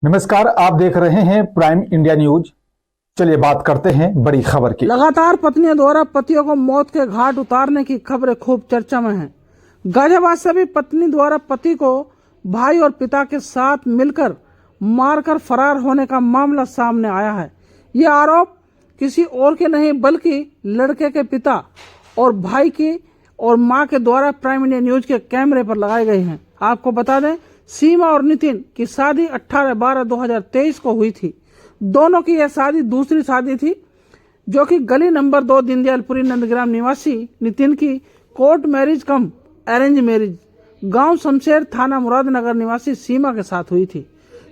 नमस्कार, आप देख रहे हैं प्राइम इंडिया न्यूज। चलिए बात करते हैं बड़ी खबर की। लगातार पत्नियों द्वारा पतियों को मौत के घाट उतारने की खबरें खूब चर्चा में हैं। गाजियाबाद से भी पत्नी द्वारा पति को भाई और पिता के साथ मिलकर मारकर फरार होने का मामला सामने आया है। ये आरोप किसी और के नहीं बल्कि लड़के के पिता और भाई की और मां के द्वारा प्राइम इंडिया न्यूज के कैमरे पर लगाए गए हैं। आपको बता दें, सीमा और नितिन की शादी 18/12/2023 को हुई थी। दोनों की यह शादी दूसरी शादी थी, जो कि गली नंबर 2 दीनदयालपुरी नंदग्राम निवासी नितिन की कोर्ट मैरिज कम अरेंज मैरिज गांव शमशेर थाना मुरादनगर निवासी सीमा के साथ हुई थी।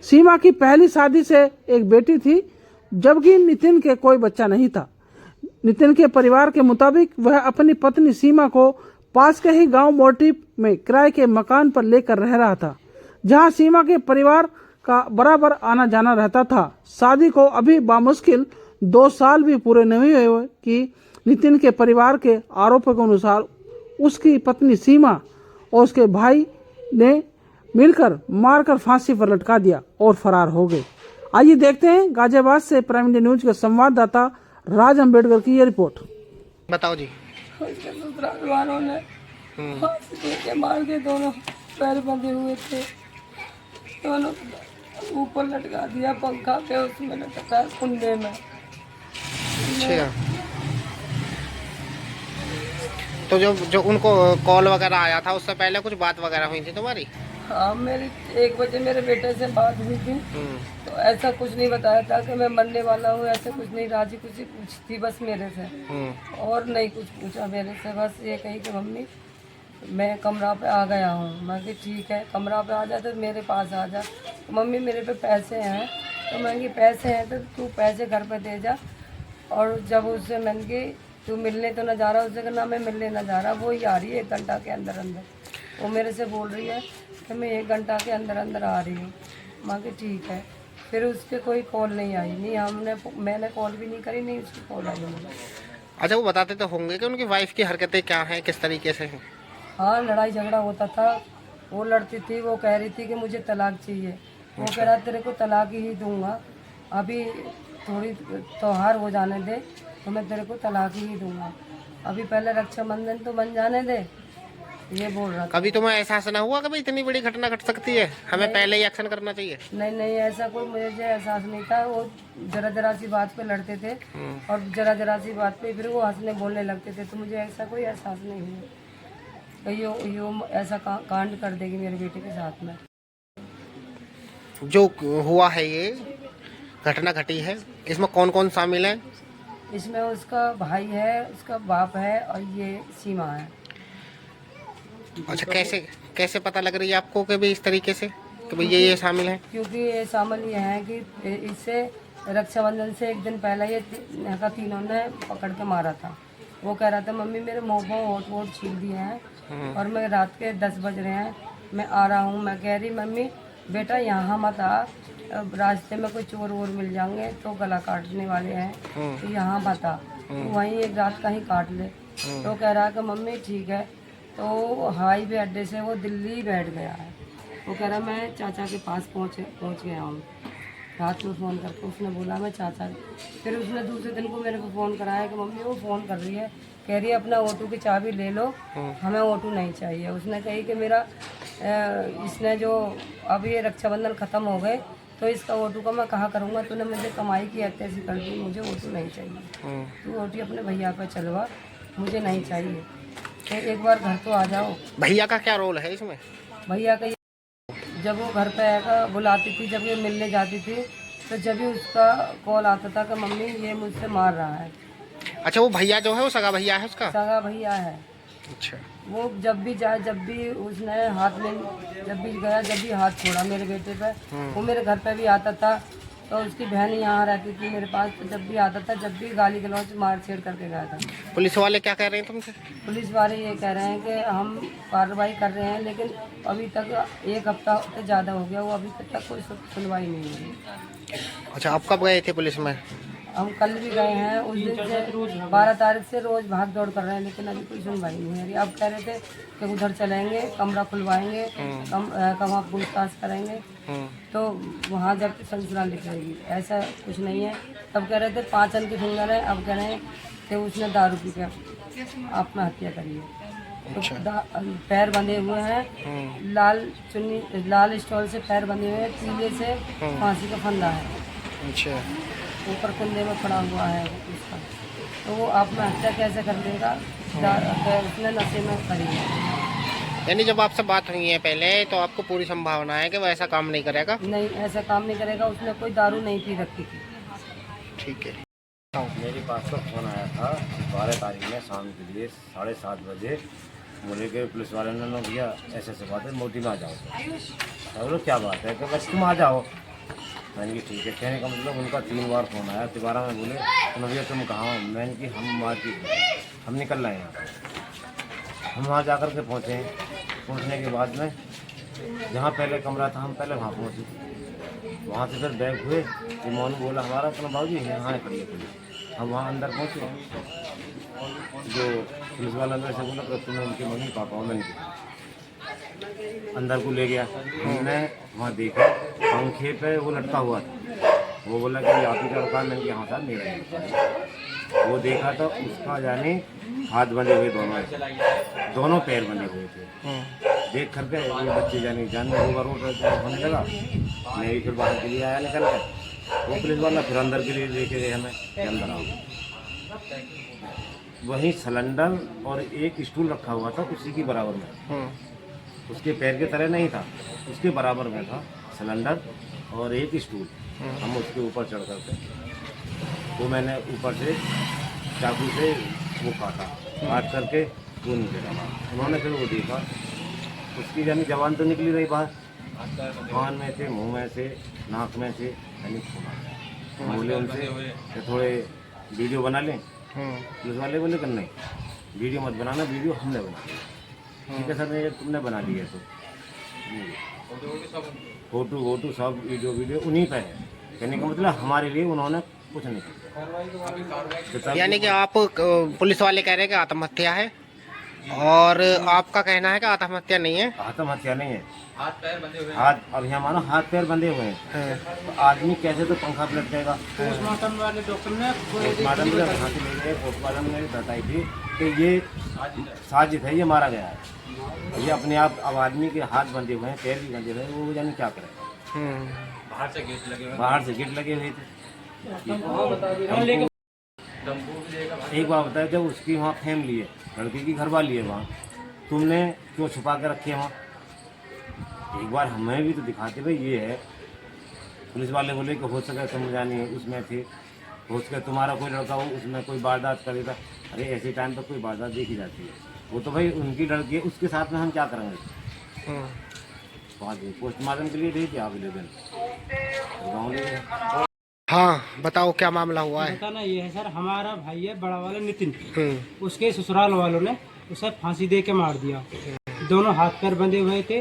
सीमा की पहली शादी से एक बेटी थी, जबकि नितिन के कोई बच्चा नहीं था। नितिन के परिवार के मुताबिक वह अपनी पत्नी सीमा को पास के ही गांव मोटिव में किराए के मकान पर लेकर रह रहा था, जहां सीमा के परिवार का बराबर आना जाना रहता था। शादी को अभी बामुश्किल 2 साल भी पूरे नहीं हुए कि नितिन के परिवार के आरोपों के अनुसार उसकी पत्नी सीमा और उसके भाई ने मिलकर मारकर फांसी पर लटका दिया और फरार हो गए। आइए देखते हैं गाजियाबाद से प्राइम इंडिया न्यूज के संवाददाता राज अम्बेडकर की ये रिपोर्ट। बताओ जी। उसके ससुराल वालों ने फांसी दे के मार के दोनों पैर बंधे हुए थे, दोनों ऊपर लटका दिया पंखा पे, उसमें लटका कुंडे में। अच्छा, तो जो उनको कॉल वगैरह आया था उससे पहले कुछ बात वगैरह हुई थी तुम्हारी? हाँ, मेरी 1 बजे मेरे बेटे से बात हुई थी, तो ऐसा कुछ नहीं बताया था कि मैं मरने वाला हूँ, ऐसा कुछ नहीं। राजी कुछ पूछी थी बस मेरे से, और नहीं कुछ पूछा मेरे से। बस ये कही कि मम्मी मैं कमरा पे आ गया हूँ। मैं कि ठीक है, कमरा पे आ जा तो मेरे पास आ जा। मम्मी मेरे पे पैसे हैं, तो मैं कि पैसे हैं तो तू पैसे घर पे दे जा। और जब उससे मैंने कि तू मिलने तो ना जा रहा, उससे ना मैं मिलने ना जा रहा, वो ही आ रही है 1 घंटा के अंदर अंदर। वो मेरे से बोल रही है कि मैं 1 घंटा के अंदर अंदर आ रही हूँ। मैं कि ठीक है। फिर उसके कोई कॉल नहीं आई, नहीं मैंने कॉल भी नहीं करी, नहीं उसकी कॉल आई मुझे। अच्छा, वो बताते तो होंगे कि उनकी वाइफ की हरकतें क्या हैं, किस तरीके से हैं? हाँ, लड़ाई झगड़ा होता था। वो लड़ती थी, वो कह रही थी कि मुझे तलाक चाहिए। वो कह रहा तेरे को तलाक ही दूंगा, अभी थोड़ी त्योहार हो जाने दे तो मैं तेरे को तलाक ही दूंगा, अभी पहले रक्षाबंधन तो बन जाने दे, ये बोल रहा था। कभी तुम्हें एहसास ना हुआ कि भाई इतनी बड़ी घटना घट सकती है, हमें पहले ही एक्शन करना चाहिए? नहीं, ऐसा कोई मुझे एहसास नहीं था। वो जरा सी बात पे लड़ते थे, और जरा सी बात पे फिर वो हंसने बोलने लगते थे, तो मुझे ऐसा कोई एहसास नहीं हुआ कि यो ऐसा कांड कर देगी मेरे बेटे के साथ में। जो हुआ है, ये घटना घटी है, इसमें कौन कौन शामिल है? इसमें उसका भाई है, उसका बाप है, और ये सीमा है। अच्छा, कैसे पता लग रही है आपको कि भाई इस तरीके से कि भाई ये शामिल है? क्योंकि ये शामिल ये है कि इससे रक्षाबंधन से 1 दिन पहले ये तीनों ने पकड़ के मारा था। वो कह रहा था मम्मी मेरे मुँह होठ वोट छील दिए हैं, और मैं रात के 10 बज रहे हैं, मैं आ रहा हूँ। मैं कह रही मम्मी बेटा यहाँ मत आ, रास्ते में कोई चोर वोर मिल जाएंगे तो गला काटने वाले हैं, तो यहाँ मत आ, तो वहीं एक रात का ही काट ले। तो कह रहा कि मम्मी ठीक है। तो हाईवे अड्डे से वो दिल्ली बैठ गया है। वो कह रहा मैं चाचा के पास पहुँच गया हूँ। रात में फ़ोन करके उसने बोला मैं चाचा। फिर उसने दूसरे दिन को मेरे को फ़ोन कराया कि मम्मी वो फ़ोन कर रही है, कह रही है अपना ऑटो की चाबी ले लो, हमें ऑटो नहीं चाहिए। उसने कही कि मेरा इसने जो अब ये रक्षाबंधन ख़त्म हो गए तो इसका ऑटो का मैं कहाँ करूँगा, तूने मुझे कमाई की ऐसी कर दी, मुझे ऑटो नहीं चाहिए, तू ऑटो अपने भैया पे चलवा, मुझे नहीं चाहिए, तो एक बार घर तो आ जाओ। भैया का क्या रोल है इसमें? भैया का जब वो घर पे आएगा बुलाती थी, जब ये मिलने जाती थी, तो जब भी उसका कॉल आता था कि मम्मी ये मुझसे मार रहा है। अच्छा, वो भैया जो है वो सगा भैया है उसका? सगा भैया है। अच्छा, वो जब भी जाए, जब भी उसने हाथ में, जब भी गया, जब भी हाथ छोड़ा मेरे बेटे पे, वो मेरे घर पे भी आता था। तो उसकी बहन यहाँ रहती थी मेरे पास, तो जब भी आता था, जब भी गाली गलौज मार छेड़ करके गया था। पुलिस वाले क्या कह रहे हैं तुमसे? पुलिस वाले ये कह रहे हैं कि हम कार्रवाई कर रहे हैं, लेकिन अभी तक 1 हफ्ता से ज़्यादा हो गया, वो अभी तक कोई सुनवाई नहीं हुई। अच्छा, आप कब गए थे पुलिस में? हम कल भी गए हैं, उस दिन से 12 तारीख से रोज भाग दौड़ कर रहे हैं, लेकिन अभी कोई सुनवाई नहीं है। अब कह रहे थे कि उधर चलेंगे, कमरा खुलवाएंगे, वहाँ पूछताछ करेंगे, तो वहाँ जब ससुराल निकलेगी। ऐसा कुछ नहीं है। तब कह रहे थे 5 अन की फिंगर है, अब कह रहे हैं कि उसने दारू पी के आत्महत्या करी है। तो पैर बंधे हुए हैं, लाल चुन्नी, लाल स्टॉल से पैर बंधे हुए हैं, पीले से फांसी का फंदा है, अच्छा, ऊपर कुंदे में पड़ा हुआ है उसका। तो वो आत्महत्या कैसे कर लेगा? उसने नशे में करी है। यानी जब आपसे बात हुई है पहले, तो आपको पूरी संभावना है कि वो ऐसा काम नहीं करेगा? नहीं, ऐसा काम नहीं करेगा। उसने कोई दारू नहीं पी रखी थी। ठीक है। मेरे पास तो फ़ोन आया था 12 तारीख में शाम के लिए 7:30 बजे। बोले कि पुलिस वाले ने भैया ऐसे बात है, मोती में आ जाओ। बोलो क्या बात है? कि बस तुम आ जाओ। मैंने कि ठीक है। कहने का मतलब उनका 3 बार फ़ोन आया। दोबारा में बोले तो भैया तुम कहाँ हो? मैंने कि हम मार्केट, हम निकल रहे हैं यहाँ। हम वहाँ जा कर के पहुँचे। पहुँचने के बाद में जहाँ पहले कमरा था, हम पहले वहाँ पहुँचे। वहाँ से फिर बैग हुए कि मोनू बोला हमारा अपना भाजी है, यहाँ खड़ी है पुलिस। हम वहाँ अंदर पहुँचे। जो पुलिस वाला मेरे से बोला कि तुम्हें उनके मम्मी पापा हो। मैंने अंदर को ले गया। हमने वहाँ देखा पंखे पे वो लटका हुआ था। वो बोला कि आप ही का लड़का है। मैंने कि हाँ साहब मेरा है। वो देखा तो उसका जाने हाथ बंधे हुए, दोनों पैर बंधे हुए थे। देख करके ये बच्चे जाने जानने होने लगा। मैं भी फिर बाहर के लिए आया निकल कर। वो पुलिस वाला फिर अंदर के लिए लेके गए हमें कि अंदर आओ। वहीं सिलेंडर और एक स्टूल रखा हुआ था उसी के बराबर में। उसके पैर के तरह नहीं था, उसके बराबर में था सिलेंडर और एक स्टूल। हम उसके ऊपर चढ़ करके वो मैंने ऊपर से चाकू से वो काट करके वो नीचे डाला। उन्होंने फिर वो देखा, उसकी यानी जवान तो निकली रही बाहर, कान में से, मुंह में से, नाक में से, यानी खून। बोले उनसे कि थोड़े वीडियो बना लें। पुलिस वाले बोले कि नहीं, वीडियो मत बनाना, वीडियो हमने बना लिया। ठीक है सर, ये तुमने बना लिया तो फोटो सब वीडियो उन्हीं पे है। कहने का मतलब हमारे लिए उन्होंने कुछ नहीं किया। यानी कि आप पुलिस वाले कह रहे हैं कि आत्महत्या है, और आपका कहना है कि आत्महत्या नहीं है? आत्महत्या नहीं है। हाथ अब यहाँ मानो हाथ पैर बंधे हुए हैं। तो आदमी कैसे तो पंखा पलट जाएगा। पोस्टमार्टम वाले डॉक्टर ने पोस्टमार्टम में बताई थी कि ये साजिश है, ये मारा गया है। ये अपने आप अब आदमी के हाथ बंधे हुए हैं, पैर भी बंधे हुए हैं, वो जाने क्या करेगा। बाहर से गेट लगे हुए थे। एक बार बताया, जब उसकी वहाँ फैमिली है, लड़की की घरवाली है, वहाँ तुमने क्यों छुपा के रखी है वहाँ? एक बार हमें भी तो दिखाते भाई ये है। पुलिस वाले बोले कि हो सके तुम जानिए उसमें थे, हो सके तुम्हारा कोई लड़का हो उसमें कोई वारदात करेगा। अरे ऐसे टाइम पर कोई वारदात देखी जाती है, वो तो भाई उनकी लड़की है, उसके साथ में हम क्या करेंगे? पोस्टमार्टम के लिए भेज दिया अगले दिन गाँव ले गए। हाँ, बताओ क्या मामला हुआ है? बताना ये है सर, हमारा भाई है बड़ा वाला नितिन, उसके ससुराल वालों ने उसे फांसी दे के मार दिया। दोनों हाथ पैर बंधे हुए थे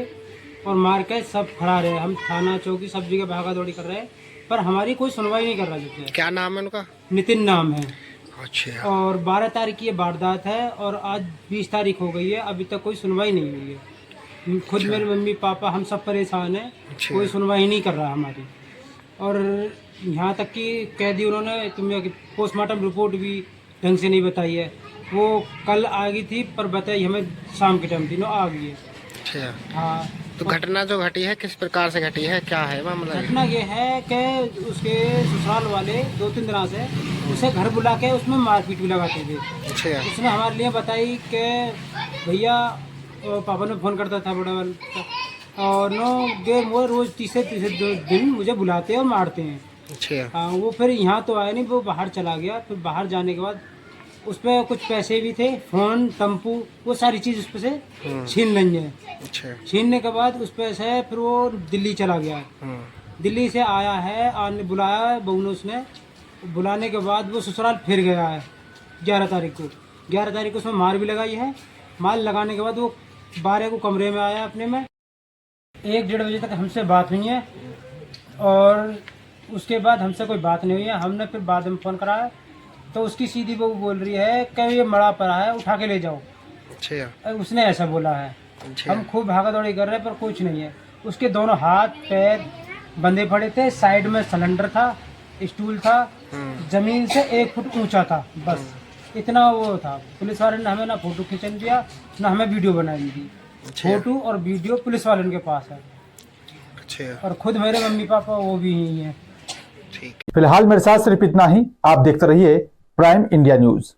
और मार के सब फरार है। हम थाना चौकी सब जगह भागा दौड़ी कर रहे हैं, पर हमारी कोई सुनवाई नहीं कर रहा। जिससे क्या नाम है उनका? नितिन नाम है। अच्छा। और 12 तारीख की ये वारदात है और आज 20 तारीख हो गई है, अभी तक कोई सुनवाई नहीं हुई है। खुद मेरे मम्मी पापा हम सब परेशान हैं, कोई सुनवाई नहीं कर रहा हमारी। और यहाँ तक कि कैदी उन्होंने तुम्हें पोस्टमार्टम रिपोर्ट भी ढंग से नहीं बताई है। वो कल आ गई थी पर बताई हमें शाम के टाइम, तीनों आ गई है। अच्छा। हाँ, तो घटना जो घटी है किस प्रकार से घटी है, क्या है मामला? घटना ये है कि उसके ससुराल वाले 2-3 दिनों से उसे घर बुला के उसमें मारपीट भी लगाते थे। अच्छा। उसने हमारे लिए बताई कि भैया, पापा ने फ़ोन करता था बड़ा वाला, और वो रोज़ तीसरे दिन मुझे बुलाते हैं और मारते हैं। अच्छा। हाँ, वो फिर यहाँ तो आया नहीं, वो बाहर चला गया। फिर बाहर जाने के बाद उस पर कुछ पैसे भी थे, फ़ोन, टम्पू, वो सारी चीज़ उस पर से छीन लेंगे। अच्छा। छीनने के बाद उस पर से फिर वो दिल्ली चला गया। दिल्ली से आया है, आने बुलाया बहू ने, उसने बुलाने के बाद वो ससुराल फिर गया है 11 तारीख को। 11 तारीख को उसमें मार भी लगाई है। मार लगाने के बाद वो 12 को कमरे में आया अपने में। 1-1:30 बजे तक हमसे बात हुई है और उसके बाद हमसे कोई बात नहीं हुई है। हमने फिर बाद में फ़ोन कराया तो उसकी सीधी बहू बोल रही है कि ये मरा पड़ा है, उठा के ले जाओ। अच्छा उसने ऐसा बोला है। अच्छा हम खूब भागा दौड़ी कर रहे हैं पर कुछ नहीं है। उसके दोनों हाथ पैर बंधे पड़े थे, साइड में सिलेंडर था, स्टूल था, जमीन से 1 फुट ऊंचा था, बस इतना वो था। पुलिस वाले ने हमें ना फोटो खींचन दिया ना हमें वीडियो बनाने दी। अच्छा फोटो और वीडियो पुलिस वाले के पास है अच्छा और खुद मेरे मम्मी पापा वो भी यही हैं। ठीक फिलहाल मेरे साथ सिर्फ इतना ही। आप देखते रहिए प्राइम इंडिया न्यूज।